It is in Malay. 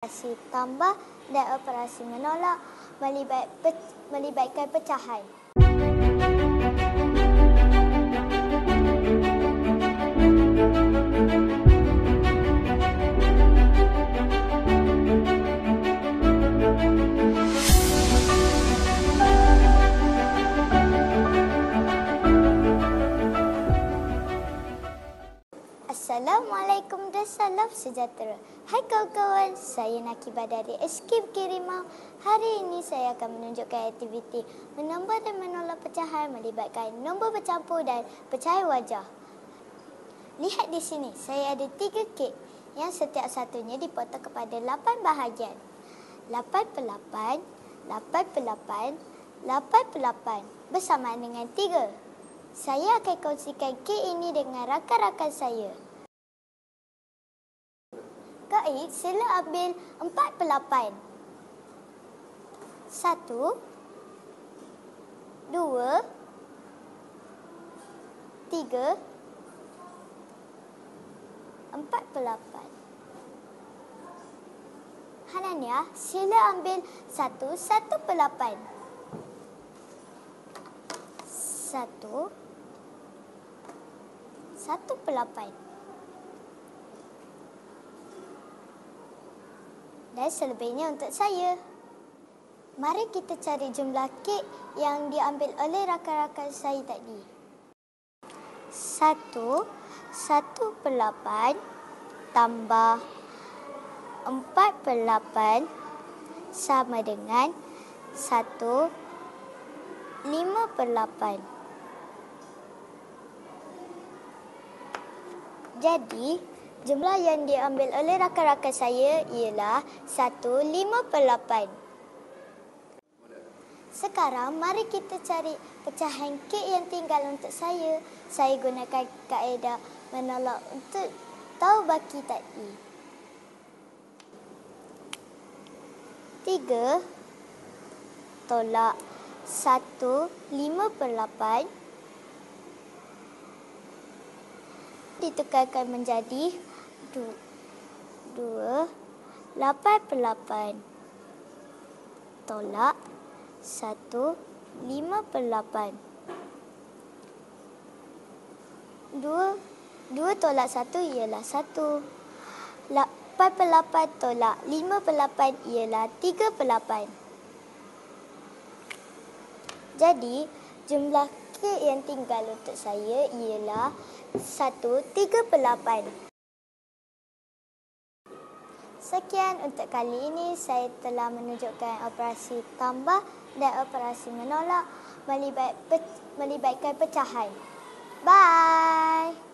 Operasi tambah dan operasi menolak melibatkan pecahan. Assalamualaikum dan salam sejahtera. Hai kawan-kawan, saya Nakibah dari Escape Kirimau. Hari ini saya akan menunjukkan aktiviti menambah dan menolak pecahan melibatkan nombor bercampur dan pecahan wajah. Lihat di sini, saya ada 3 kek yang setiap satunya dipotong kepada 8 bahagian. 8 per 8, 8 per 8, 8 per 8 bersamaan dengan 3. Saya akan kongsikan kek ini dengan rakan-rakan saya. Kak Aik, sila ambil 4 per 8. 1, 2, 3, 4 per 8. Hanania, sila ambil 1 per 8. 1 per 8. Dan selebihnya untuk saya. Mari kita cari jumlah kek yang diambil oleh rakan-rakan saya tadi. 1 per 8 tambah 4 per 8 sama dengan 1 5 per 8. Jadi, jumlah yang diambil oleh rakan-rakan saya ialah 1 5 per 8. Sekarang, mari kita cari pecahan kek yang tinggal untuk saya. Saya gunakan kaedah menolak untuk tahu baki tadi. 3 tolak 1 5 per 8 ditukarkan menjadi 2 8 per 8 tolak 1 5 per 8. 2 tolak 1 ialah 1. 8 per 8 tolak 5 per 8 ialah 3 per 8. Jadi, jumlah kek yang tinggal untuk saya ialah 1 3 per 8. Sekian untuk kali ini, saya telah menunjukkan operasi tambah dan operasi menolak melibatkan pecahan. Bye!